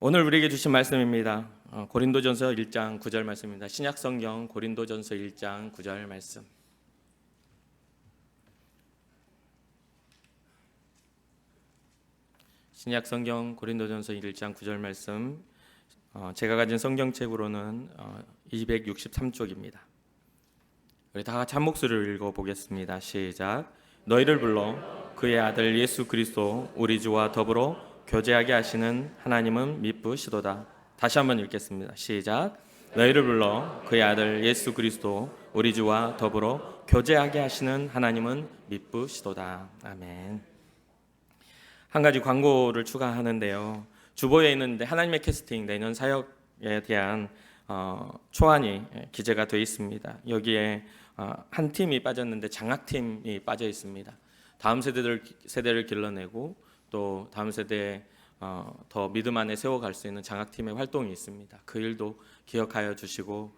오늘 우리에게 주신 말씀입니다. 고린도전서 1장 9절 말씀입니다. 신약성경 고린도전서 1장 9절 말씀. 신약성경 고린도전서 1장 9절 말씀. 제가 가진 성경책으로는 263쪽입니다. 우리 다 같이 한 목소리를 읽어보겠습니다. 시작. 너희를 불러 그의 아들 예수 그리스도 우리 주와 더불어 교제하게 하시는 하나님은 미쁘시도다. 다시 한번 읽겠습니다. 시작. 너희를 불러 그의 아들 예수 그리스도 우리 주와 더불어 교제하게 하시는 하나님은 미쁘시도다. 아멘. 한 가지 광고를 추가하는데요. 주보에 있는데 하나님의 캐스팅 내년 사역에 대한 초안이 기재가 되어 있습니다. 여기에 한 팀이 빠졌는데 장학팀이 빠져 있습니다. 다음 세대를 길러내고 또 다음 세대에 더 믿음 안에 세워갈 수 있는 장학팀의 활동이 있습니다. 그 일도 기억하여 주시고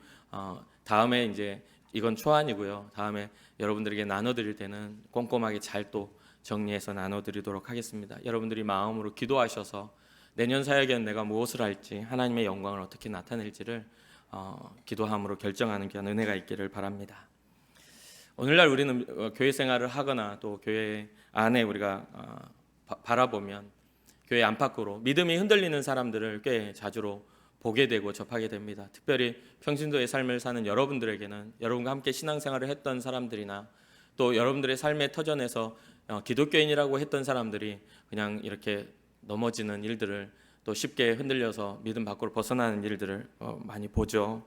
다음에 이제 이건 초안이고요. 다음에 여러분들에게 나눠드릴 때는 꼼꼼하게 잘 또 정리해서 나눠드리도록 하겠습니다. 여러분들이 마음으로 기도하셔서 내년 사역에는 내가 무엇을 할지 하나님의 영광을 어떻게 나타낼지를 기도함으로 결정하는 귀한 은혜가 있기를 바랍니다. 오늘날 우리는 교회 생활을 하거나 또 교회 안에 우리가 바라보면 교회 안팎으로 믿음이 흔들리는 사람들을 꽤 자주로 보게 되고 접하게 됩니다. 특별히 평신도의 삶을 사는 여러분들에게는 여러분과 함께 신앙생활을 했던 사람들이나 또 여러분들의 삶의 터전에서 기독교인이라고 했던 사람들이 그냥 이렇게 넘어지는 일들을 또 쉽게 흔들려서 믿음 밖으로 벗어나는 일들을 많이 보죠.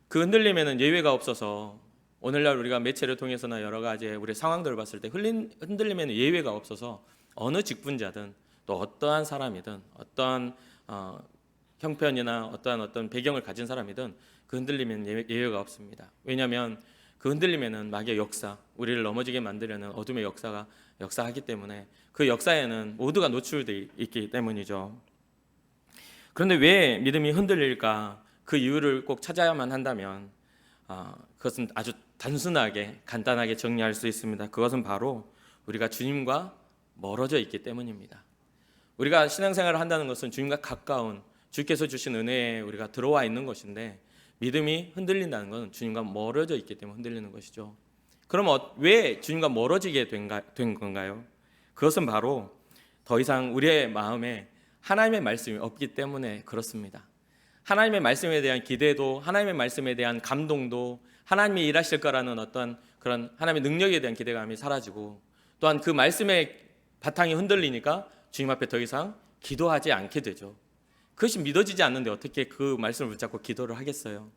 그 흔들림에는 예외가 없어서 오늘날 우리가 매체를 통해서나 여러 가지 우리 상황들을 봤을 때 흔들림에는 예외가 없어서 어느 직분자든 또 어떠한 사람이든 어떠한 형편이나 어떤 배경을 가진 사람이든 그 흔들림에는 예외가 없습니다. 왜냐하면 그 흔들림에는 마귀의 역사, 우리를 넘어지게 만들려는 어둠의 역사가 역사하기 때문에 그 역사에는 모두가 노출되어 있기 때문이죠. 그런데 왜 믿음이 흔들릴까? 그 이유를 꼭 찾아야만 한다면 그것은 아주 단순하게 간단하게 정리할 수 있습니다. 그것은 바로 우리가 주님과 멀어져 있기 때문입니다. 우리가 신앙생활을 한다는 것은 주님과 가까운 주께서 주신 은혜에 우리가 들어와 있는 것인데 믿음이 흔들린다는 것은 주님과 멀어져 있기 때문에 흔들리는 것이죠. 그럼 왜 주님과 멀어지게 된 건가요? 그것은 바로 더 이상 우리의 마음에 하나님의 말씀이 없기 때문에 그렇습니다. 하나님의 말씀에 대한 기대도 하나님의 말씀에 대한 감동도 하나님이 일하실 거라는 어떤 그런 하나님의 능력에 대한 기대감이 사라지고 또한 그 말씀의 바탕이 흔들리니까 주님 앞에 더 이상 기도하지 않게 되죠. 그것이 믿어지지 않는데 어떻게 그 말씀을 붙잡고 기도를 하겠어요?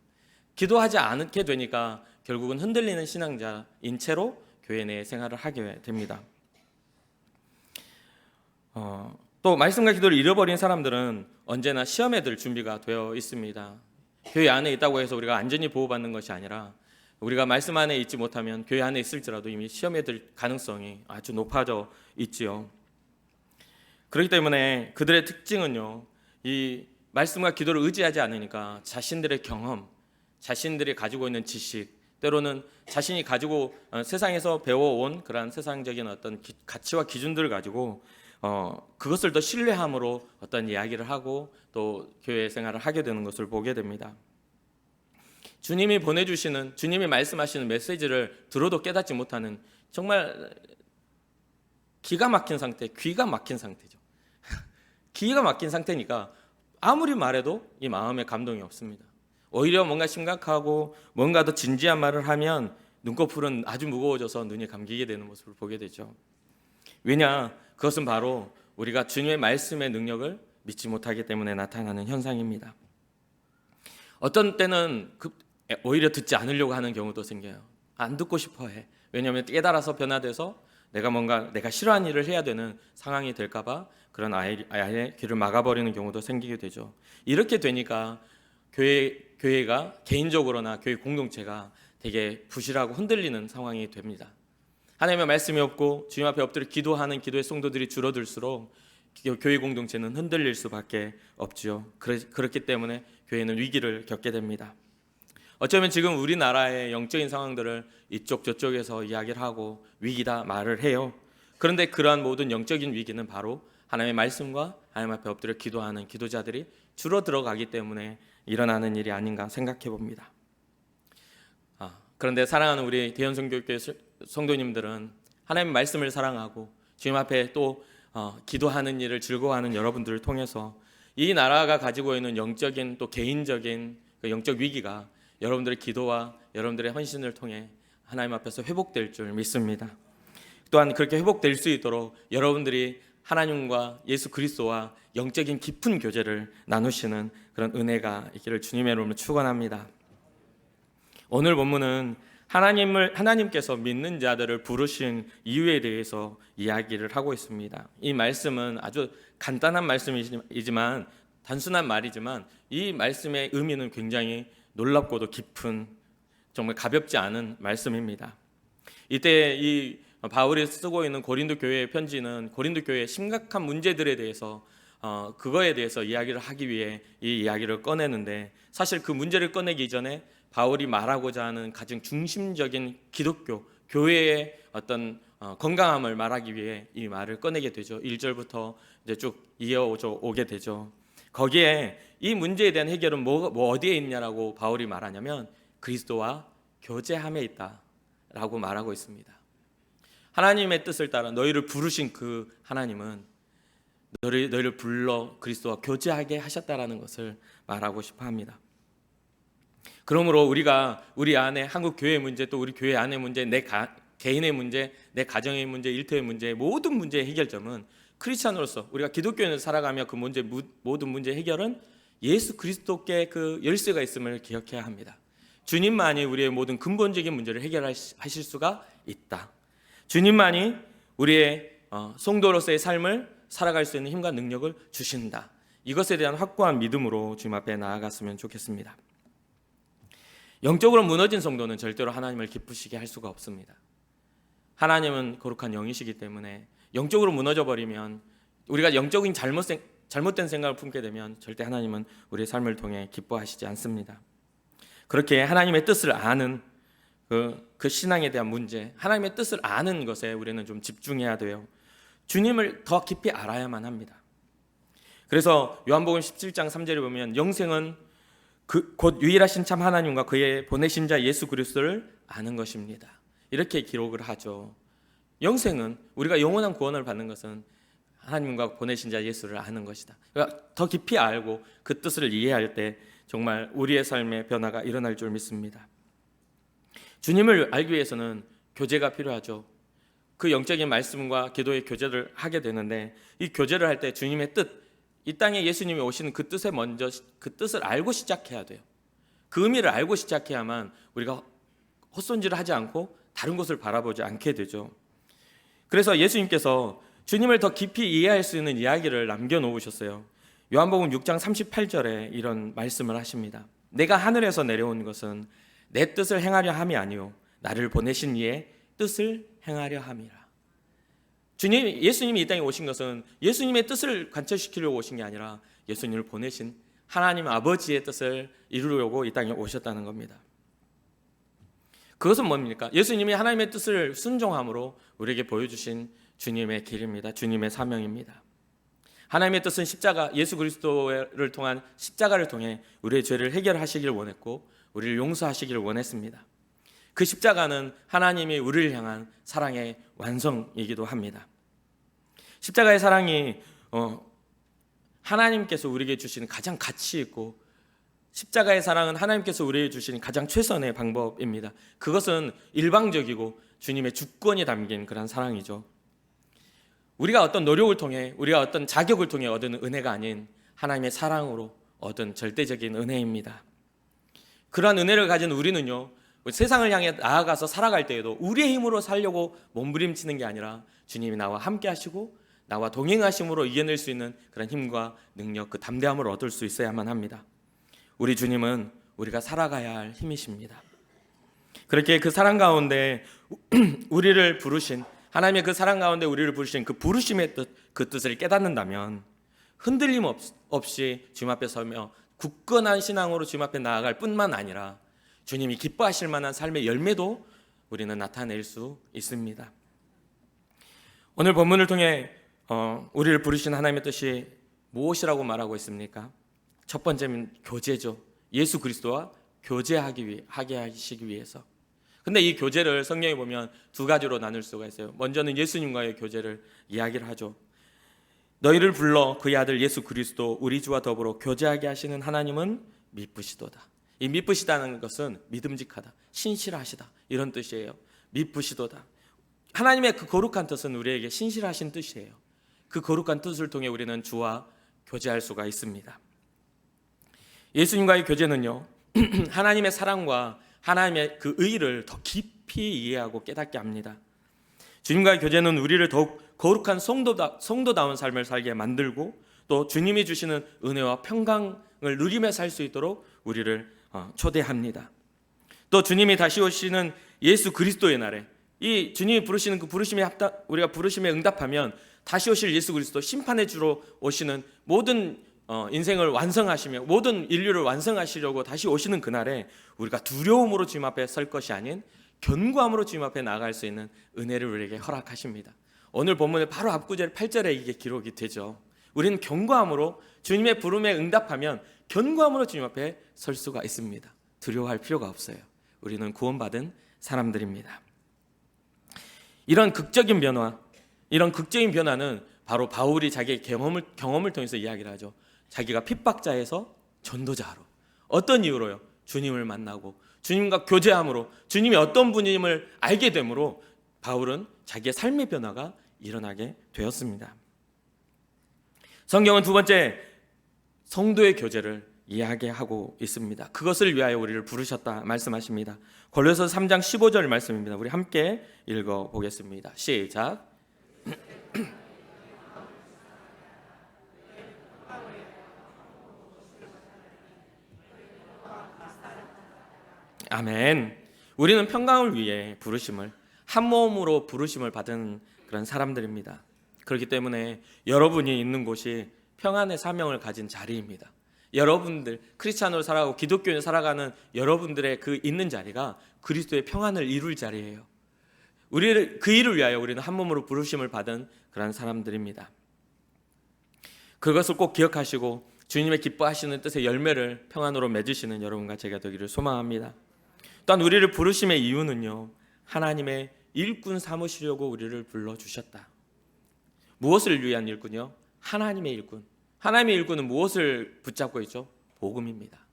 기도하지 않게 되니까 결국은 흔들리는 신앙자인 채로 교회 내 생활을 하게 됩니다. 또 말씀과 기도를 잃어버린 사람들은 언제나 시험에 들 준비가 되어 있습니다. 교회 안에 있다고 해서 우리가 안전히 보호받는 것이 아니라 우리가 말씀 안에 있지 못하면 교회 안에 있을지라도 이미 시험에 들 가능성이 아주 높아져 있지요. 그렇기 때문에 그들의 특징은요, 이 말씀과 기도를 의지하지 않으니까 자신들의 경험, 자신들이 가지고 있는 지식, 때로는 자신이 가지고 세상에서 배워온 그러한 세상적인 어떤 가치와 기준들을 가지고 그것을 더 신뢰함으로 어떤 이야기를 하고 또 교회 생활을 하게 되는 것을 보게 됩니다. 주님이 보내주시는, 주님이 말씀하시는 메시지를 들어도 깨닫지 못하는 정말 기가 막힌 상태, 귀가 막힌 상태죠. 기가 막힌 상태니까 아무리 말해도 이 마음에 감동이 없습니다. 오히려 뭔가 심각하고 뭔가 더 진지한 말을 하면 눈꺼풀은 아주 무거워져서 눈이 감기게 되는 모습을 보게 되죠. 왜냐? 그것은 바로 우리가 주님의 말씀의 능력을 믿지 못하기 때문에 나타나는 현상입니다. 어떤 때는 오히려 듣지 않으려고 하는 경우도 생겨요. 안 듣고 싶어 해. 왜냐하면 깨달아서 변화돼서 내가 싫어하는 일을 해야 되는 상황이 될까 봐 그런 아이의 귀를 막아버리는 경우도 생기게 되죠. 이렇게 되니까 교회가 개인적으로나 교회 공동체가 되게 부실하고 흔들리는 상황이 됩니다. 하나님의 말씀이 없고 주님 앞에 엎드려 기도하는 기도의 성도들이 줄어들수록 교회 공동체는 흔들릴 수밖에 없지요. 그렇기 때문에 교회는 위기를 겪게 됩니다. 어쩌면 지금 우리나라의 영적인 상황들을 이쪽 저쪽에서 이야기를 하고 위기다 말을 해요. 그런데 그러한 모든 영적인 위기는 바로 하나님의 말씀과 하나님 앞에 엎드려 기도하는 기도자들이 줄어들어가기 때문에 일어나는 일이 아닌가 생각해 봅니다. 그런데 사랑하는 우리 대연성교육교회 성도님들은 하나님의 말씀을 사랑하고 주님 앞에 또 기도하는 일을 즐거워하는 여러분들을 통해서 이 나라가 가지고 있는 영적인 또 개인적인 그 영적 위기가 여러분들의 기도와 여러분들의 헌신을 통해 하나님 앞에서 회복될 줄 믿습니다. 또한 그렇게 회복될 수 있도록 여러분들이 하나님과 예수 그리스도와 영적인 깊은 교제를 나누시는 그런 은혜가 있기를 주님의 이름으로 축원합니다. 오늘 본문은 하나님께서 믿는 자들을 부르신 이유에 대해서 이야기를 하고 있습니다. 이 말씀은 아주 간단한 말씀이지만 단순한 말이지만 이 말씀의 의미는 굉장히 놀랍고도 깊은 정말 가볍지 않은 말씀입니다. 이때 이 바울이 쓰고 있는 고린도 교회의 편지는 고린도 교회의 심각한 문제들에 대해서 그거에 대해서 이야기를 하기 위해 이 이야기를 꺼내는데 사실 그 문제를 꺼내기 전에 바울이 말하고자 하는 가장 중심적인 기독교 교회의 어떤 건강함을 말하기 위해 이 말을 꺼내게 되죠. 1절부터 이제 쭉 이어오게 되죠. 거기에 이 문제에 대한 해결은 뭐 어디에 있냐라고 바울이 말하냐면 그리스도와 교제함에 있다라고 말하고 있습니다. 하나님의 뜻을 따라 너희를 부르신 그 하나님은 너희를 불러 그리스도와 교제하게 하셨다라는 것을 말하고 싶어 합니다. 그러므로 우리가 우리 안에 한국 교회의 문제 또 우리 교회 안의 문제 내 개인의 문제 내 가정의 문제 일터의 문제 모든 문제의 해결점은 크리스찬으로서 우리가 기독교인으로 살아가며 그 모든 문제 해결은 예수 그리스도께 그 열쇠가 있음을 기억해야 합니다. 주님만이 우리의 모든 근본적인 문제를 해결하실 수가 있다. 주님만이 우리의 성도로서의 삶을 살아갈 수 있는 힘과 능력을 주신다. 이것에 대한 확고한 믿음으로 주님 앞에 나아갔으면 좋겠습니다. 영적으로 무너진 성도는 절대로 하나님을 기쁘시게 할 수가 없습니다. 하나님은 거룩한 영이시기 때문에 영적으로 무너져 버리면 우리가 영적인 잘못된 생각을 품게 되면 절대 하나님은 우리의 삶을 통해 기뻐하시지 않습니다. 그렇게 하나님의 뜻을 아는 그 신앙에 대한 문제, 하나님의 뜻을 아는 것에 우리는 좀 집중해야 돼요. 주님을 더 깊이 알아야만 합니다. 그래서 요한복음 17장 3절에 보면 영생은 곧 유일하신 참 하나님과 그의 보내신 자 예수 그리스도를 아는 것입니다. 이렇게 기록을 하죠. 영생은 우리가 영원한 구원을 받는 것은 하나님과 보내신 자 예수를 아는 것이다. 그러니까 더 깊이 알고 그 뜻을 이해할 때 정말 우리의 삶의 변화가 일어날 줄 믿습니다. 주님을 알기 위해서는 교제가 필요하죠. 그 영적인 말씀과 기도의 교제를 하게 되는데 이 교제를 할 때 주님의 뜻, 이 땅에 예수님이 오시는 그 뜻에 먼저 그 뜻을 알고 시작해야 돼요. 그 의미를 알고 시작해야만 우리가 헛손질을 하지 않고 다른 곳을 바라보지 않게 되죠. 그래서 예수님께서 주님을 더 깊이 이해할 수 있는 이야기를 남겨놓으셨어요. 요한복음 6장 38절에 이런 말씀을 하십니다. 내가 하늘에서 내려온 것은 내 뜻을 행하려 함이 아니요 나를 보내신 이의 뜻을 행하려 함이라. 예수님이 이 땅에 오신 것은 예수님의 뜻을 관철시키려고 오신 게 아니라 예수님을 보내신 하나님 아버지의 뜻을 이루려고 이 땅에 오셨다는 겁니다. 그것은 뭡니까? 예수님이 하나님의 뜻을 순종함으로 우리에게 보여주신 주님의 길입니다. 주님의 사명입니다. 하나님의 뜻은 십자가, 예수 그리스도를 통한 십자가를 통해 우리의 죄를 해결하시기를 원했고 우리를 용서하시기를 원했습니다. 그 십자가는 하나님이 우리를 향한 사랑의 완성이기도 합니다. 십자가의 사랑이 하나님께서 우리에게 주시는 가장 가치 있고 십자가의 사랑은 하나님께서 우리에게 주시는 가장 최선의 방법입니다. 그것은 일방적이고 주님의 주권이 담긴 그런 사랑이죠. 우리가 어떤 노력을 통해 우리가 어떤 자격을 통해 얻은 은혜가 아닌 하나님의 사랑으로 얻은 절대적인 은혜입니다. 그러한 은혜를 가진 우리는요 세상을 향해 나아가서 살아갈 때에도 우리의 힘으로 살려고 몸부림치는 게 아니라 주님이 나와 함께 하시고 나와 동행하심으로 이겨낼 수 있는 그런 힘과 능력, 그 담대함을 얻을 수 있어야만 합니다. 우리 주님은 우리가 살아가야 할 힘이십니다. 그렇게 그 사랑 가운데 우리를 부르신 하나님의 그 사랑 가운데 우리를 부르신 그 부르심의 뜻, 그 뜻을 깨닫는다면 흔들림 없이 주님 앞에 서며 굳건한 신앙으로 주님 앞에 나아갈 뿐만 아니라 주님이 기뻐하실 만한 삶의 열매도 우리는 나타낼 수 있습니다. 오늘 본문을 통해 우리를 부르신 하나님의 뜻이 무엇이라고 말하고 있습니까? 첫 번째는 교제죠. 예수 그리스도와 하게 하시기 위해서. 근데 이 교제를 성경에 보면 두 가지로 나눌 수가 있어요. 먼저는 예수님과의 교제를 이야기를 하죠. 너희를 불러 그의 아들 예수 그리스도 우리 주와 더불어 교제하게 하시는 하나님은 미쁘시도다. 이 미쁘시다는 것은 믿음직하다, 신실하시다 이런 뜻이에요. 미쁘시도다. 하나님의 그 거룩한 뜻은 우리에게 신실하신 뜻이에요. 그 거룩한 뜻을 통해 우리는 주와 교제할 수가 있습니다. 예수님과의 교제는요, 하나님의 사랑과 하나님의 그 의를 더 깊이 이해하고 깨닫게 합니다. 주님과의 교제는 우리를 더욱 거룩한 성도다운 삶을 살게 만들고, 또 주님이 주시는 은혜와 평강을 누리며 살 수 있도록 우리를 초대합니다. 또 주님이 다시 오시는 예수 그리스도의 날에, 이 주님이 부르시는 그 우리가 부르심에 응답하면 다시 오실 예수 그리스도, 심판의 주로 오시는, 모든 인생을 완성하시며 모든 인류를 완성하시려고 다시 오시는 그날에 우리가 두려움으로 주님 앞에 설 것이 아닌 견고함으로 주님 앞에 나아갈 수 있는 은혜를 우리에게 허락하십니다. 오늘 본문의 바로 앞구절 8절에 이게 기록이 되죠. 우리는 견고함으로 주님의 부름에 응답하면 견고함으로 주님 앞에 설 수가 있습니다. 두려워할 필요가 없어요. 우리는 구원받은 사람들입니다. 이런 극적인 변화는 바로 바울이 자기의 경험을 통해서 이야기를 하죠. 자기가 핍박자에서 전도자로. 어떤 이유로요? 주님을 만나고 주님과 교제함으로, 주님이 어떤 분임을 알게 되므로 바울은 자기의 삶의 변화가 일어나게 되었습니다. 성경은 두 번째, 성도의 교제를 이야기하고 있습니다. 그것을 위하여 우리를 부르셨다 말씀하십니다. 골로새서 3장 15절 말씀입니다. 우리 함께 읽어보겠습니다. 시작. 아멘. 우리는 평강을 위해 한 몸으로 부르심을 받은 그런 사람들입니다. 그렇기 때문에 여러분이 있는 곳이 평안의 사명을 가진 자리입니다. 여러분들, 크리스찬으로 살아가고 기독교인으로 살아가는 여러분들의 그 있는 자리가 그리스도의 평안을 이룰 자리예요. 그 일을 위하여 우리는 한 몸으로 부르심을 받은 그런 사람들입니다. 그것을 꼭 기억하시고 주님의 기뻐하시는 뜻의 열매를 평안으로 맺으시는 여러분과 제가 되기를 소망합니다. 또한 우리를 부르심의 이유는요, 하나님의 일꾼 삼으시려고 우리를 불러주셨다. 무엇을 위한 일꾼이요? 하나님의 일꾼. 하나님의 일꾼은 무엇을 붙잡고 있죠? 복음입니다.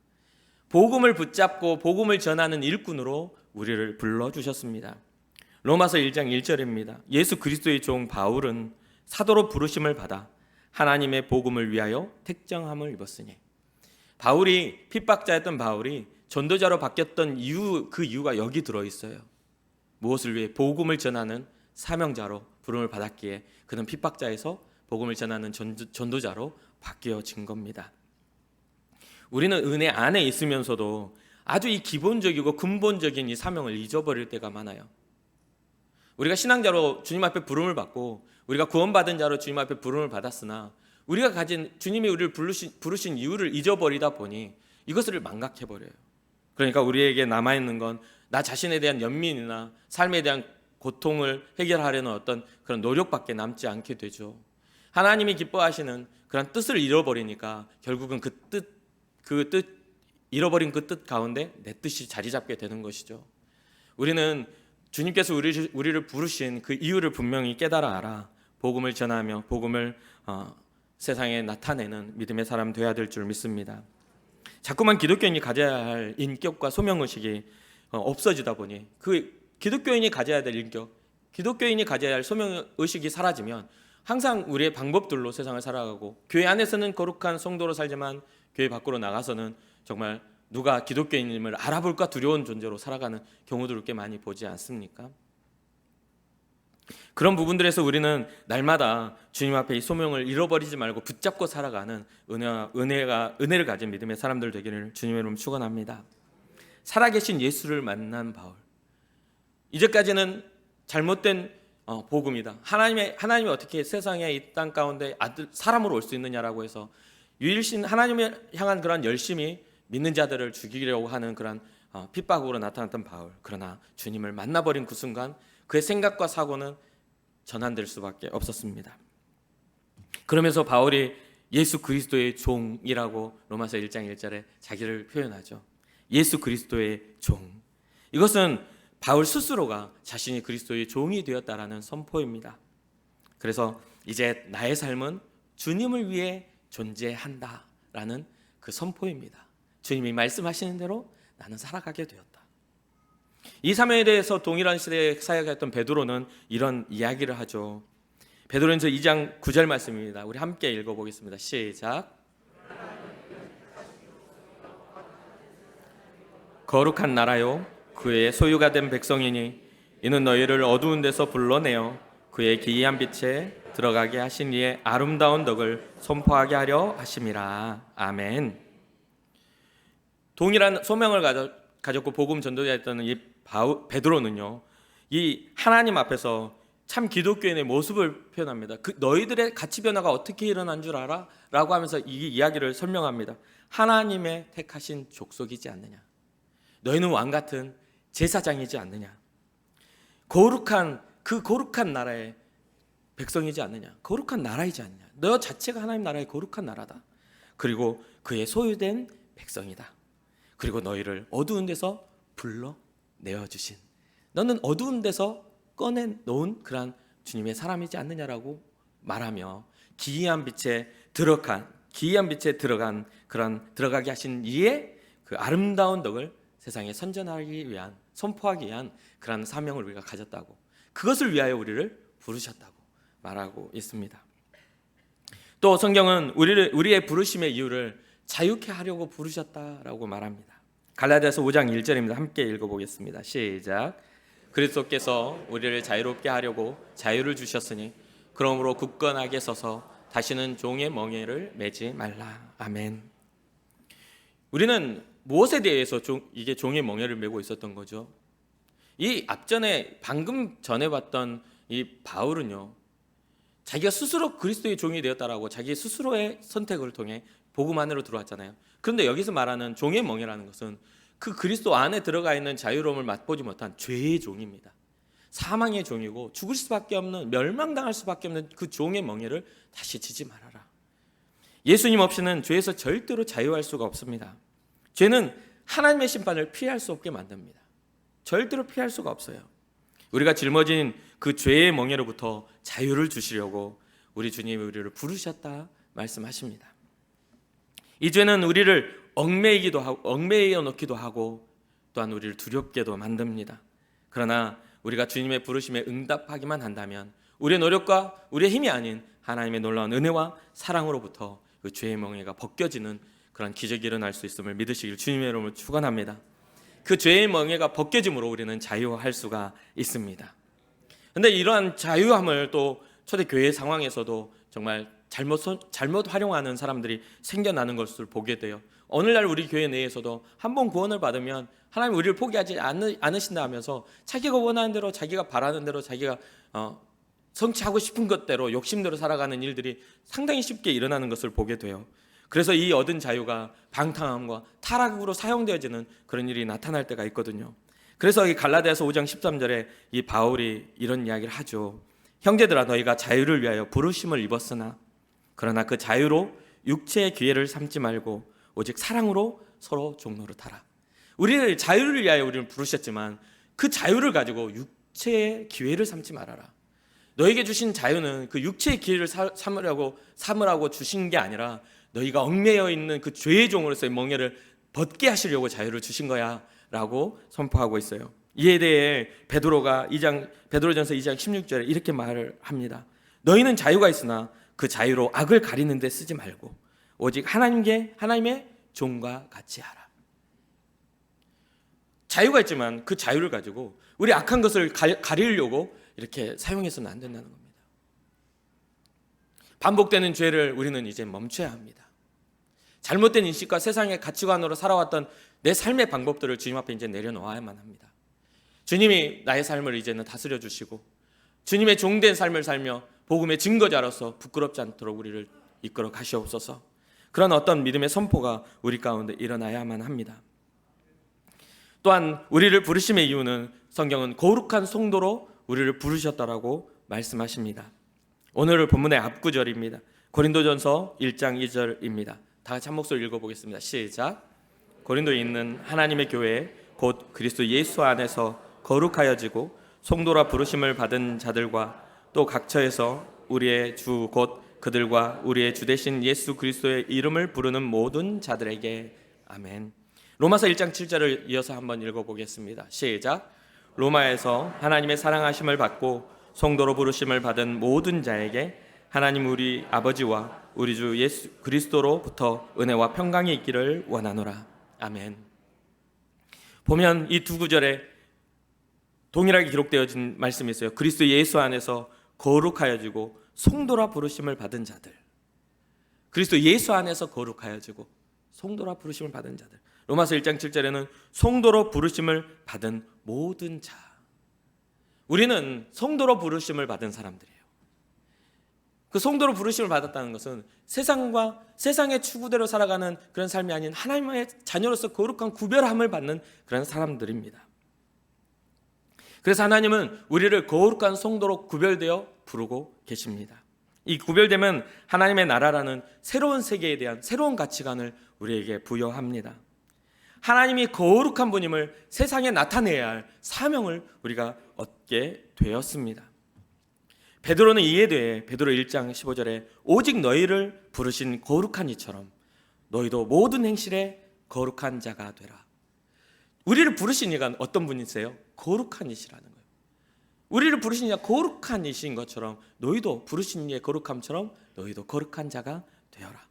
복음을 붙잡고 복음을 전하는 일꾼으로 우리를 불러주셨습니다. 로마서 1장 1절입니다. 예수 그리스도의 종 바울은 사도로 부르심을 받아 하나님의 복음을 위하여 택정함을 입었으니. 핍박자였던 바울이 전도자로 바뀌었던 그 이유가 여기 들어있어요. 무엇을 위해? 복음을 전하는 사명자로 부름을 받았기에 그는 핍박자에서 복음을 전하는 전도자로 바뀌어진 겁니다. 우리는 은혜 안에 있으면서도 아주 이 기본적이고 근본적인 이 사명을 잊어버릴 때가 많아요. 우리가 신앙자로 주님 앞에 부름을 받고 우리가 구원받은 자로 주님 앞에 부름을 받았으나 우리가 가진 주님이 우리를 부르신 이유를 잊어버리다 보니 이것을 망각해버려요. 그러니까 우리에게 남아있는 건 나 자신에 대한 연민이나 삶에 대한 고통을 해결하려는 어떤 그런 노력밖에 남지 않게 되죠. 하나님이 기뻐하시는 그런 뜻을 잃어버리니까 결국은 잃어버린 그 뜻 가운데 내 뜻이 자리 잡게 되는 것이죠. 우리는 주님께서 우리를 부르신 그 이유를 분명히 깨달아 알아 복음을 전하며 복음을 세상에 나타내는 믿음의 사람 되어야 될 줄 믿습니다. 자꾸만 기독교인이 가져야 할 인격과 소명의식이 없어지다 보니 그 기독교인이 가져야 될 인격, 기독교인이 가져야 할 소명의식이 사라지면 항상 우리의 방법들로 세상을 살아가고 교회 안에서는 거룩한 성도로 살지만 교회 밖으로 나가서는 정말 누가 기독교인임을 알아볼까 두려운 존재로 살아가는 경우들을 꽤 많이 보지 않습니까? 그런 부분들에서 우리는 날마다 주님 앞에 이 소명을 잃어버리지 말고 붙잡고 살아가는 은혜를 가진 믿음의 사람들 되기를 주님의 이름으로 축원합니다. 살아계신 예수를 만난 바울, 이제까지는 잘못된 복음이다. 하나님이 어떻게 세상에 이 땅 가운데 사람으로 올 수 있느냐라고 해서 유일신 하나님을 향한 그런 열심히 믿는 자들을 죽이려고 하는 그런 핍박으로 나타났던 바울. 그러나 주님을 만나버린 그 순간 그의 생각과 사고는 전환될 수밖에 없었습니다. 그러면서 바울이 예수 그리스도의 종이라고 로마서 1장 1절에 자기를 표현하죠. 예수 그리스도의 종. 이것은 바울 스스로가 자신이 그리스도의 종이 되었다라는 선포입니다. 그래서 이제 나의 삶은 주님을 위해 존재한다라는 그 선포입니다. 주님이 말씀하시는 대로 나는 살아가게 되었다. 이 사명에 대해서 동일한 시대에 사역했던 베드로는 이런 이야기를 하죠. 베드로전서 2장 9절 말씀입니다. 우리 함께 읽어보겠습니다. 시작. 거룩한 나라요 그의 소유가 된 백성이니 이는 너희를 어두운 데서 불러내어 그의 기이한 빛에 들어가게 하신 이의 아름다운 덕을 선포하게 하려 하심이라. 아멘. 동일한 소명을 가졌고 복음 전도자였던 이 베드로는요, 이 하나님 앞에서 참 기독교인의 모습을 표현합니다. 그 너희들의 가치 변화가 어떻게 일어난 줄 알아? 라고 하면서 이 이야기를 설명합니다. 하나님의 택하신 족속이지 않느냐? 너희는 왕 같은 제사장이지 않느냐? 거룩한 나라의 백성이지 않느냐? 거룩한 나라이지 않느냐? 너 자체가 하나님 나라의 거룩한 나라다. 그리고 그의 소유된 백성이다. 그리고 너희를 어두운 데서 불러내어 주신, 너는 어두운 데서 꺼내놓은 그러한 주님의 사람이지 않느냐라고 말하며 기이한 빛에 들어간 그런 들어가게 하신 이의 그 아름다운 덕을 세상에 선포하기 위한 그런 사명을 우리가 가졌다고, 그것을 위하여 우리를 부르셨다고 말하고 있습니다. 또 성경은 우리의 부르심의 이유를 자유케 하려고 부르셨다라고 말합니다. 갈라디아서 5장 1절입니다. 함께 읽어보겠습니다. 시작. 그리스도께서 우리를 자유롭게 하려고 자유를 주셨으니 그러므로 굳건하게 서서 다시는 종의 멍에를 매지 말라. 아멘. 우리는 무엇에 대해서 이게 종의 멍에를 메고 있었던 거죠? 이 앞전에 방금 전에 봤던 이 바울은요, 자기가 스스로 그리스도의 종이 되었다라고 자기 스스로의 선택을 통해 복음 안으로 들어왔잖아요. 그런데 여기서 말하는 종의 멍에라는 것은 그 그리스도 안에 들어가 있는 자유로움을 맛보지 못한 죄의 종입니다. 사망의 종이고 죽을 수밖에 없는, 멸망당할 수밖에 없는 그 종의 멍에를 다시 지지 말아라. 예수님 없이는 죄에서 절대로 자유할 수가 없습니다. 죄는 하나님의 심판을 피할 수 없게 만듭니다. 절대로 피할 수가 없어요. 우리가 짊어진 그 죄의 멍에로부터 자유를 주시려고 우리 주님이 우리를 부르셨다 말씀하십니다. 이 죄는 우리를 얽매여 놓기도 하고 또한 우리를 두렵게도 만듭니다. 그러나 우리가 주님의 부르심에 응답하기만 한다면 우리의 노력과 우리의 힘이 아닌 하나님의 놀라운 은혜와 사랑으로부터 그 죄의 멍에가 벗겨지는 그런 기적이 일어날 수 있음을 믿으시길 주님의 이름으로 축원합니다. 그 죄의 멍에가 벗겨짐으로 우리는 자유할 수가 있습니다. 그런데 이러한 자유함을 또 초대교회 상황에서도 정말 잘못 활용하는 사람들이 생겨나는 것을 보게 돼요. 오늘날 우리 교회 내에서도 한 번 구원을 받으면 하나님 우리를 포기하지 않으신다 하면서 자기가 원하는 대로, 자기가 바라는 대로, 자기가 성취하고 싶은 것대로 욕심대로 살아가는 일들이 상당히 쉽게 일어나는 것을 보게 돼요. 그래서 이 얻은 자유가 방탕함과 타락으로 사용되어지는 그런 일이 나타날 때가 있거든요. 그래서 이 갈라디아서 5장 13절에 이 바울이 이런 이야기를 하죠. 형제들아, 너희가 자유를 위하여 부르심을 입었으나 그러나 그 자유로 육체의 기회를 삼지 말고 오직 사랑으로 서로 종노릇하라. 우리를 자유를 위하여 우리를 부르셨지만 그 자유를 가지고 육체의 기회를 삼지 말아라. 너에게 주신 자유는 그 육체의 기회를 삼으라고 주신 게 아니라 너희가 얽매여 있는 그 죄의 종으로서의 멍에를 벗게 하시려고 자유를 주신 거야 라고 선포하고 있어요. 이에 대해 베드로전서 2장 16절에 이렇게 말을 합니다. 너희는 자유가 있으나 그 자유로 악을 가리는 데 쓰지 말고 오직 하나님의 종과 같이 하라. 자유가 있지만 그 자유를 가지고 우리 악한 것을 가리려고 이렇게 사용해서는 안 된다는 겁니다. 반복되는 죄를 우리는 이제 멈춰야 합니다. 잘못된 인식과 세상의 가치관으로 살아왔던 내 삶의 방법들을 주님 앞에 이제 내려놓아야만 합니다. 주님이 나의 삶을 이제는 다스려 주시고 주님의 종된 삶을 살며 복음의 증거자로서 부끄럽지 않도록 우리를 이끌어 가시옵소서. 그런 어떤 믿음의 선포가 우리 가운데 일어나야만 합니다. 또한 우리를 부르심의 이유는 성경은 거룩한 성도로 우리를 부르셨다라고 말씀하십니다. 오늘 본문의 앞구절입니다. 고린도전서 1장 2절입니다. 다 같이 한 목소리 읽어보겠습니다. 시작. 고린도에 있는 하나님의 교회 곧 그리스도 예수 안에서 거룩하여지고 성도라 부르심을 받은 자들과 또 각처에서 우리의 주 곧 그들과 우리의 주 되신 예수 그리스도의 이름을 부르는 모든 자들에게 아멘. 로마서 1장 7절을 이어서 한번 읽어보겠습니다. 시작. 로마에서 하나님의 사랑하심을 받고 성도로 부르심을 받은 모든 자에게 하나님 우리 아버지와 우리 주 예수 그리스도로부터 은혜와 평강이 있기를 원하노라. 아멘. 보면 이 두 구절에 동일하게 기록되어진 말씀이 있어요. 그리스도 예수 안에서 거룩하여지고 성도라 부르심을 받은 자들. 그리스도 예수 안에서 거룩하여지고 성도라 부르심을 받은 자들. 로마서 1장 7절에는 성도로 부르심을 받은 모든 자. 우리는 성도로 부르심을 받은 사람들이에요. 그 성도로 부르심을 받았다는 것은 세상의 추구대로 살아가는 그런 삶이 아닌 하나님의 자녀로서 거룩한 구별함을 받는 그런 사람들입니다. 그래서 하나님은 우리를 거룩한 성도로 구별되어 부르고 계십니다. 이 구별되면 하나님의 나라라는 새로운 세계에 대한 새로운 가치관을 우리에게 부여합니다. 하나님이 거룩한 분임을 세상에 나타내야 할 사명을 우리가 얻게 되었습니다. 베드로는 이에 대해 베드로 1장 15절에 오직 너희를 부르신 거룩한 이처럼 너희도 모든 행실에 거룩한 자가 되라. 우리를 부르신 이가 어떤 분이세요? 거룩한 이시라는 거예요. 우리를 부르신 이가 거룩한 이신 것처럼 너희도 부르신 이의 거룩함처럼 너희도 거룩한 자가 되어라.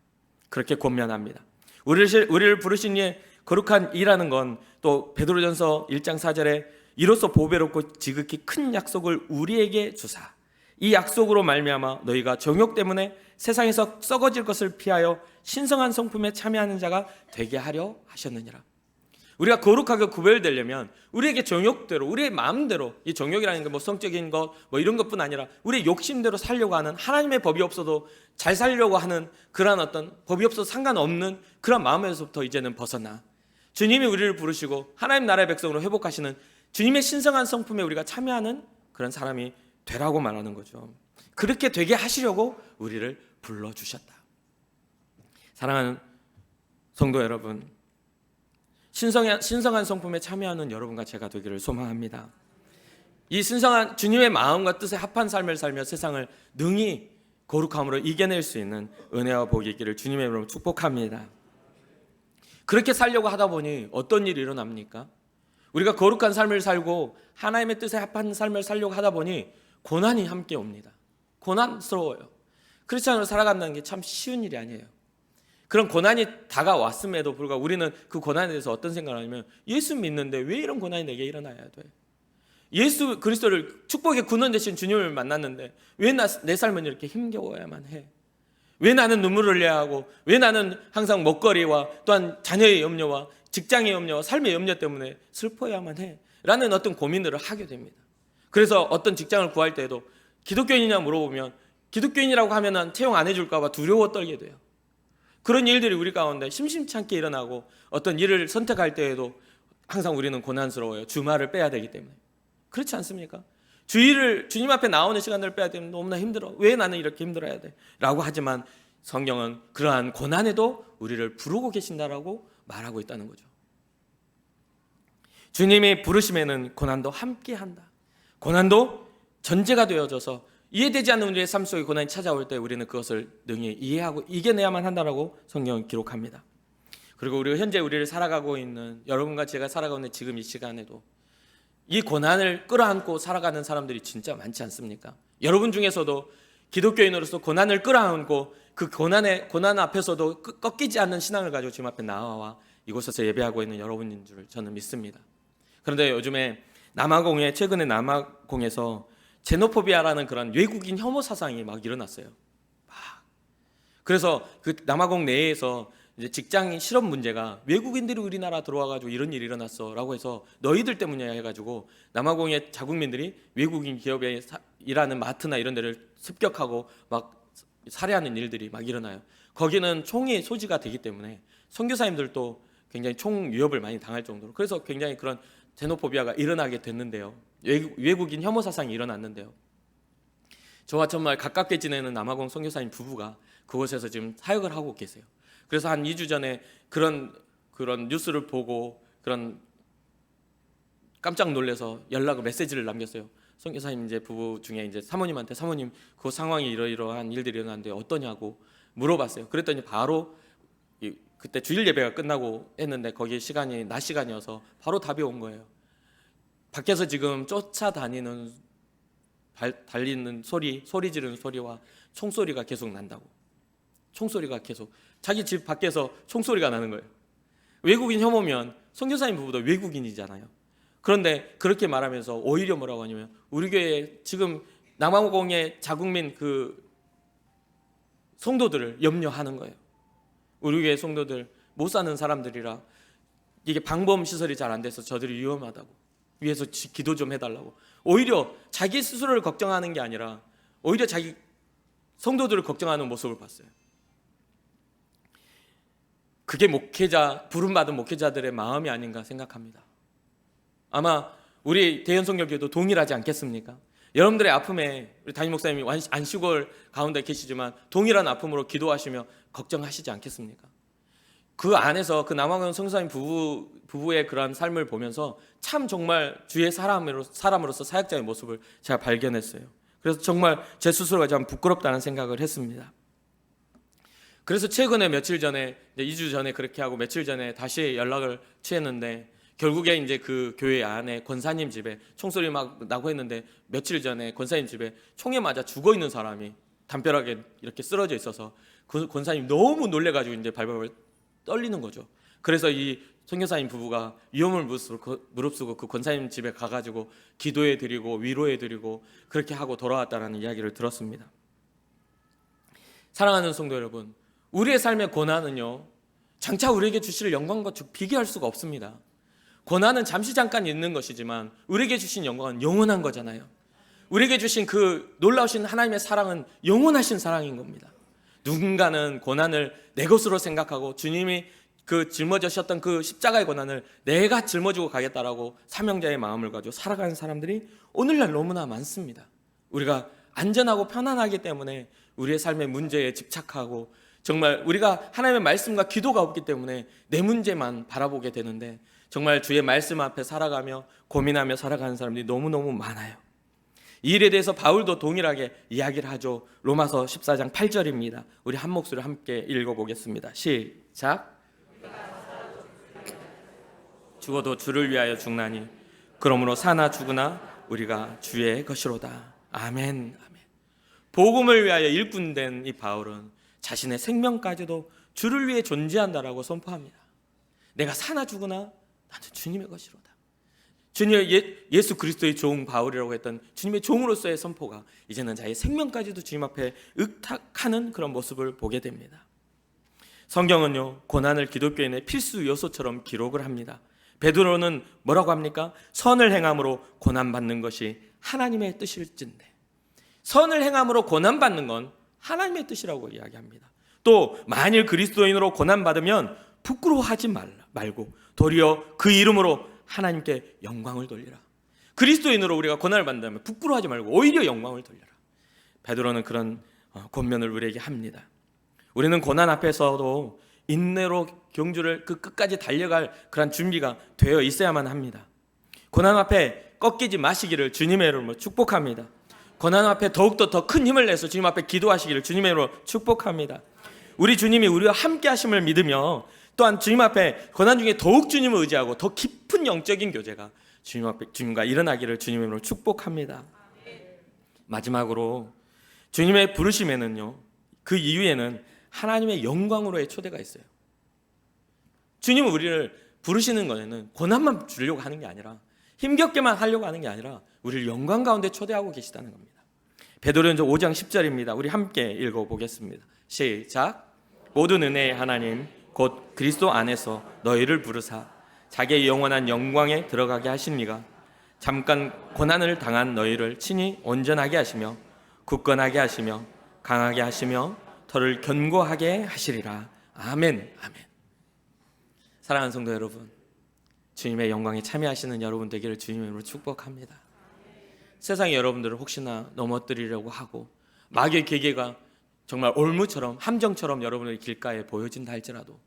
그렇게 권면합니다. 우리를 부르신 이의 거룩한 이라는 건 또 베드로전서 1장 4절에 이로써 보배롭고 지극히 큰 약속을 우리에게 주사 이 약속으로 말미암아 너희가 정욕 때문에 세상에서 썩어질 것을 피하여 신성한 성품에 참여하는 자가 되게 하려 하셨느니라. 우리가 거룩하게 구별되려면 우리에게 정욕대로 우리의 마음대로 이 정욕이라는 게 뭐 성적인 것 뭐 이런 것뿐 아니라 우리의 욕심대로 살려고 하는 하나님의 법이 없어도 잘 살려고 하는 그런 어떤 법이 없어도 상관없는 그런 마음에서부터 이제는 벗어나 주님이 우리를 부르시고 하나님 나라의 백성으로 회복하시는 주님의 신성한 성품에 우리가 참여하는 그런 사람이 되라고 말하는 거죠. 그렇게 되게 하시려고 우리를 불러주셨다. 사랑하는 성도 여러분, 신성한 성품에 참여하는 여러분과 제가 되기를 소망합니다. 이 신성한 주님의 마음과 뜻에 합한 삶을 살며 세상을 능히 거룩함으로 이겨낼 수 있는 은혜와 복이 있기를 주님의 이름으로 축복합니다. 그렇게 살려고 하다 보니 어떤 일이 일어납니까? 우리가 거룩한 삶을 살고 하나님의 뜻에 합한 삶을 살려고 하다 보니 고난이 함께 옵니다. 고난스러워요. 크리스찬으로 살아간다는 게 참 쉬운 일이 아니에요. 그런 고난이 다가왔음에도 불구하고 우리는 그 고난에 대해서 어떤 생각을 하냐면 예수 믿는데 왜 이런 고난이 내게 일어나야 돼? 예수 그리스도를 축복의 근원 되신 주님을 만났는데 왜 내 삶은 이렇게 힘겨워야만 해? 왜 나는 눈물을 흘려야 하고 왜 나는 항상 먹거리와 또한 자녀의 염려와 직장의 염려와 삶의 염려 때문에 슬퍼야만 해? 라는 어떤 고민들을 하게 됩니다. 그래서 어떤 직장을 구할 때에도 기독교인이냐 물어보면 기독교인이라고 하면 채용 안 해줄까 봐 두려워 떨게 돼요. 그런 일들이 우리 가운데 심심치 않게 일어나고 어떤 일을 선택할 때에도 항상 우리는 고난스러워요. 주말을 빼야 되기 때문에. 그렇지 않습니까? 주일을 주님 앞에 나오는 시간들을 빼야 되면 너무나 힘들어. 왜 나는 이렇게 힘들어야 돼? 라고 하지만 성경은 그러한 고난에도 우리를 부르고 계신다라고 말하고 있다는 거죠. 주님이 부르심에는 고난도 함께한다. 고난도 전제가 되어져서 이해되지 않는 우리의 삶 속에 고난이 찾아올 때 우리는 그것을 능히 이해하고 이겨내야만 한다라고 성경은 기록합니다. 그리고 우리가 현재 우리를 살아가고 있는 여러분과 제가 살아가고 있는 지금 이 시간에도 이 고난을 끌어안고 살아가는 사람들이 진짜 많지 않습니까? 여러분 중에서도 기독교인으로서 고난을 끌어안고 그 고난 앞에서도 꺾이지 않는 신앙을 가지고 주님 앞에 나와 이곳에서 예배하고 있는 여러분인 줄 저는 믿습니다. 그런데 요즘에 최근에 남아공에서 제노포비아라는 그런 외국인 혐오 사상이 막 일어났어요. 그래서 그 남아공 내에서 이제 직장인 실업 문제가 외국인들이 우리나라 들어와가지고 이런 일이 일어났어라고 해서 너희들 때문이야 해가지고 남아공의 자국민들이 외국인 기업에 일하는 마트나 이런 데를 습격하고 막 살해하는 일들이 막 일어나요. 거기는 총이 소지가 되기 때문에 선교사님들도 굉장히 총 위협을 많이 당할 정도로 그래서 굉장히 그런 제노포비아가 일어나게 됐는데요. 외국인 혐오 사상이 일어났는데요. 저와 정말 가깝게 지내는 남아공 선교사님 부부가 그곳에서 지금 사역을 하고 계세요. 그래서 한 2주 전에 그런 뉴스를 보고 그런 깜짝 놀라서 연락을 메시지를 남겼어요. 선교사님 이제 부부 중에 이제 사모님한테 사모님 그 상황이 이러이러한 일들이 일어났는데 어떠냐고 물어봤어요. 그랬더니 바로 그때 주일 예배가 끝나고 했는데 거기 시간이 낮 시간이어서 바로 답이 온 거예요. 밖에서 지금 쫓아다니는 달리는 소리 지르는 소리와 총소리가 계속 난다고. 총소리가 계속 자기 집 밖에서 총소리가 나는 거예요. 외국인 혐오면 선교사님 부부도 외국인이잖아요. 그런데 그렇게 말하면서 오히려 뭐라고 하냐면 우리 교회 지금 남아공의 자국민 그 성도들을 염려하는 거예요. 우리 교회 성도들 못 사는 사람들이라 이게 방범 시설이 잘 안 돼서 저들이 위험하다고 위해서 기도 좀 해달라고. 오히려 자기 스스로를 걱정하는 게 아니라 오히려 자기 성도들을 걱정하는 모습을 봤어요. 그게 부름받은 목회자들의 마음이 아닌가 생각합니다. 아마 우리 대연성결교도 동일하지 않겠습니까? 여러분들의 아픔에 우리 담임 목사님이 안식월 가운데 계시지만 동일한 아픔으로 기도하시며 걱정하시지 않겠습니까? 그 안에서 그 남아공 선교사님 부부의 그러한 삶을 보면서 참 정말 주의 사람으로서 사역자의 모습을 제가 발견했어요. 그래서 정말 제 스스로가 참 부끄럽다는 생각을 했습니다. 그래서 최근에 며칠 전에 2주 전에 그렇게 하고 며칠 전에 다시 연락을 취했는데 결국에 이제 그 교회 안에 권사님 집에 총소리 막 나고 했는데 며칠 전에 권사님 집에 총에 맞아 죽어 있는 사람이 담벼락에 이렇게 쓰러져 있어서 그 권사님 너무 놀래가지고 이제 발발발 떨리는 거죠. 그래서 이 선교사님 부부가 위험을 무릅쓰고 그 권사님 집에 가가지고 기도해드리고 위로해드리고 그렇게 하고 돌아왔다는 이야기를 들었습니다. 사랑하는 성도 여러분, 우리의 삶의 고난은요 장차 우리에게 주실 영광과 비교할 수가 없습니다. 고난은 잠깐 있는 것이지만 우리에게 주신 영광은 영원한 거잖아요. 우리에게 주신 그 놀라우신 하나님의 사랑은 영원하신 사랑인 겁니다. 누군가는 고난을 내 것으로 생각하고 주님이 그 짊어지셨던 그 십자가의 고난을 내가 짊어지고 가겠다라고 사명자의 마음을 가지고 살아가는 사람들이 오늘날 너무나 많습니다. 우리가 안전하고 편안하기 때문에 우리의 삶의 문제에 집착하고 정말 우리가 하나님의 말씀과 기도가 없기 때문에 내 문제만 바라보게 되는데 정말 주의 말씀 앞에 살아가며 고민하며 살아가는 사람들이 너무너무 많아요. 이 일에 대해서 바울도 동일하게 이야기를 하죠. 로마서 14장 8절입니다. 우리 한 목소리로 함께 읽어보겠습니다. 시작. 죽어도 주를 위하여 죽나니 그러므로 사나 죽으나 우리가 주의 것이로다. 아멘. 아멘. 복음을 위하여 일꾼된 이 바울은 자신의 생명까지도 주를 위해 존재한다라고 선포합니다. 내가 사나 죽으나 나는 주님의 것이로다. 예수 그리스도의 종 바울이라고 했던 주님의 종으로서의 선포가 이제는 자기 생명까지도 주님 앞에 의탁하는 그런 모습을 보게 됩니다. 성경은요 고난을 기독교인의 필수 요소처럼 기록을 합니다. 베드로는 뭐라고 합니까? 선을 행함으로 고난받는 것이 하나님의 뜻일진데, 선을 행함으로 고난받는 건 하나님의 뜻이라고 이야기합니다. 또 만일 그리스도인으로 고난받으면 부끄러워하지 말고 도리어 그 이름으로 하나님께 영광을 돌리라. 그리스도인으로 우리가 고난을 받는다면 부끄러워하지 말고 오히려 영광을 돌려라. 베드로는 그런 권면을 우리에게 합니다. 우리는 고난 앞에서도 인내로 경주를 그 끝까지 달려갈 그런 준비가 되어 있어야만 합니다. 고난 앞에 꺾이지 마시기를 주님의 이름으로 축복합니다. 고난 앞에 더욱더 더 큰 힘을 내서 주님 앞에 기도하시기를 주님의 이름으로 축복합니다. 우리 주님이 우리와 함께 하심을 믿으며 또한 주님 앞에 고난 중에 더욱 주님을 의지하고 더 깊은 영적인 교제가 주님과 일어나기를 주님의 이름으로 축복합니다. 마지막으로 주님의 부르심에는요 그 이후에는 하나님의 영광으로의 초대가 있어요. 주님은 우리를 부르시는 거에는 고난만 주려고 하는 게 아니라 힘겹게만 하려고 하는 게 아니라 우리를 영광 가운데 초대하고 계시다는 겁니다. 베드로전서 5장 10절입니다. 우리 함께 읽어보겠습니다. 시작. 모든 은혜의 하나님 곧 그리스도 안에서 너희를 부르사 자기의 영원한 영광에 들어가게 하십니까? 잠깐 고난을 당한 너희를 친히 온전하게 하시며 굳건하게 하시며 강하게 하시며 터를 견고하게 하시리라. 아멘. 아멘. 사랑하는 성도 여러분, 주님의 영광에 참여하시는 여러분 되기를 주님의 이름으로 축복합니다. 세상의 여러분들을 혹시나 넘어뜨리려고 하고 마귀의 계계가 정말 올무처럼 함정처럼 여러분의 길가에 보여진다 할지라도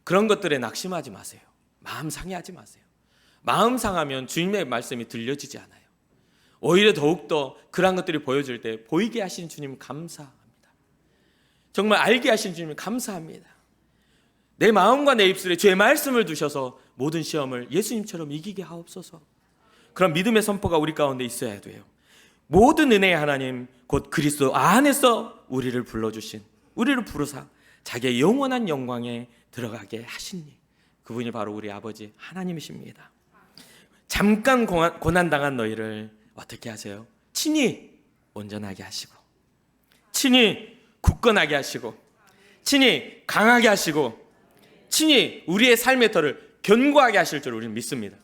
그런 것들에 낙심하지 마세요. 마음 상해하지 마세요. 마음 상하면 주님의 말씀이 들려지지 않아요. 오히려 더욱더 그런 것들이 보여질 때 보이게 하신 주님 감사합니다. 정말 알게 하신 주님 감사합니다. 내 마음과 내 입술에 주의 말씀을 두셔서 모든 시험을 예수님처럼 이기게 하옵소서. 그런 믿음의 선포가 우리 가운데 있어야 돼요. 모든 은혜의 하나님 곧 그리스도 안에서 우리를 불러주신, 우리를 부르사 자기의 영원한 영광에 들어가게 하신 그분이 바로 우리 아버지 하나님이십니다. 잠깐 고난당한 너희를 어떻게 하세요? 친히 온전하게 하시고, 친히 굳건하게 하시고, 친히 강하게 하시고, 친히 우리의 삶의 터를 견고하게 하실 줄 우리는 믿습니다.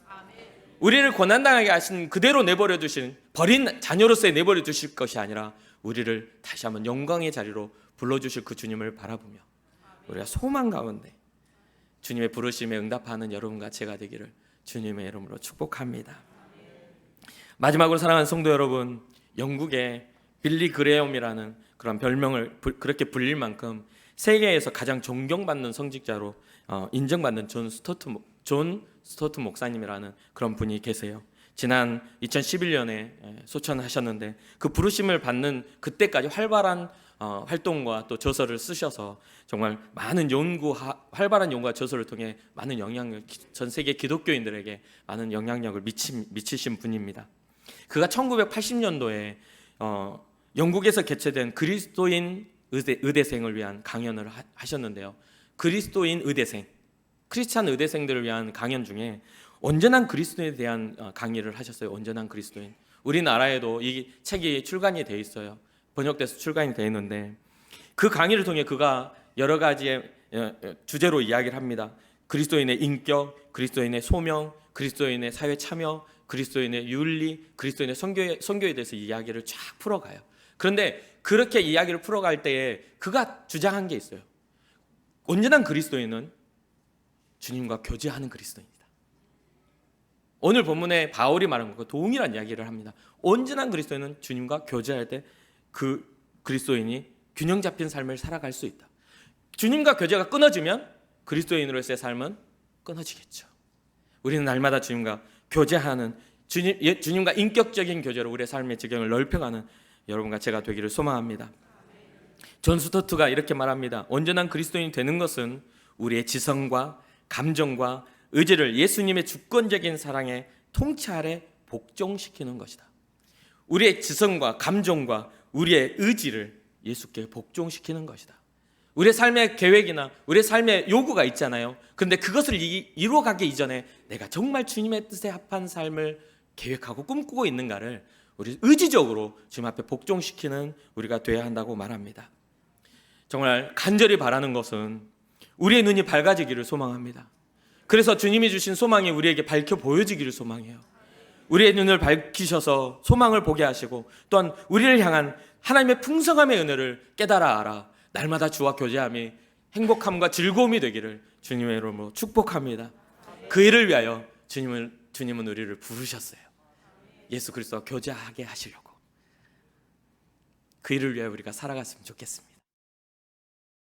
우리를 고난당하게 하신 그대로 내버려 두신, 버린 자녀로서 내버려 두실 것이 아니라 우리를 다시 한번 영광의 자리로 불러주실 그 주님을 바라보며 우리가 소망 가운데 주님의 부르심에 응답하는 여러분과 제가 되기를 주님의 이름으로 축복합니다. 마지막으로 사랑하는 성도 여러분, 영국의 빌리 그레엄이라는 그런 별명을 그렇게 불릴 만큼 세계에서 가장 존경받는 성직자로 인정받는 존 스토트 목사님이라는 그런 분이 계세요. 지난 2011년에 소천하셨는데 그 부르심을 받는 그때까지 활발한 활동과 또 저서를 쓰셔서 정말 많은 활발한 연구와 저서를 통해 많은 영향력, 전 세계 기독교인들에게 많은 영향력을 미치신 분입니다. 그가 1980년도에 영국에서 개최된 그리스도인 의대생을 위한 강연을 하셨는데요. 그리스도인 의대생, 크리스찬 의대생들을 위한 강연 중에 온전한 그리스도인에 대한 강의를 하셨어요. 온전한 그리스도인. 우리나라에도 이 책이 출간이 돼 있어요. 번역돼서 출간이 돼 있는데 그 강의를 통해 그가 여러 가지의 주제로 이야기를 합니다. 그리스도인의 인격, 그리스도인의 소명, 그리스도인의 사회 참여, 그리스도인의 윤리, 그리스도인의 선교에 대해서 이야기를 쫙 풀어가요. 그런데 그렇게 이야기를 풀어갈 때에 그가 주장한 게 있어요. 온전한 그리스도인은 주님과 교제하는 그리스도인이다. 오늘 본문에 바울이 말한 것과 동일한 이야기를 합니다. 온전한 그리스도인은 주님과 교제할 때 그 그리스도인이 균형 잡힌 삶을 살아갈 수 있다. 주님과 교제가 끊어지면 그리스도인으로서의 삶은 끊어지겠죠. 우리는 날마다 주님과 교제하는 주님과 인격적인 교제로 우리의 삶의 지경을 넓혀가는 여러분과 제가 되기를 소망합니다. 존 스토트가 이렇게 말합니다. 온전한 그리스도인이 되는 것은 우리의 지성과 감정과 의지를 예수님의 주권적인 사랑의 통치 아래 복종시키는 것이다. 우리의 지성과 감정과 우리의 의지를 예수께 복종시키는 것이다. 우리의 삶의 계획이나 우리의 삶의 요구가 있잖아요. 그런데 그것을 이루어가기 이전에 내가 정말 주님의 뜻에 합한 삶을 계획하고 꿈꾸고 있는가를 우리 의지적으로 주님 앞에 복종시키는 우리가 되어야 한다고 말합니다. 정말 간절히 바라는 것은 우리의 눈이 밝아지기를 소망합니다. 그래서 주님이 주신 소망이 우리에게 밝혀 보여지기를 소망해요. 우리의 눈을 밝히셔서 소망을 보게 하시고 또한 우리를 향한 하나님의 풍성함의 은혜를 깨달아 알아 날마다 주와 교제함이 행복함과 즐거움이 되기를 주님의 이름으로 축복합니다. 그 일을 위하여 주님은 우리를 부르셨어요. 예수 그리스도와 교제하게 하시려고. 그 일을 위하여 우리가 살아갔으면 좋겠습니다.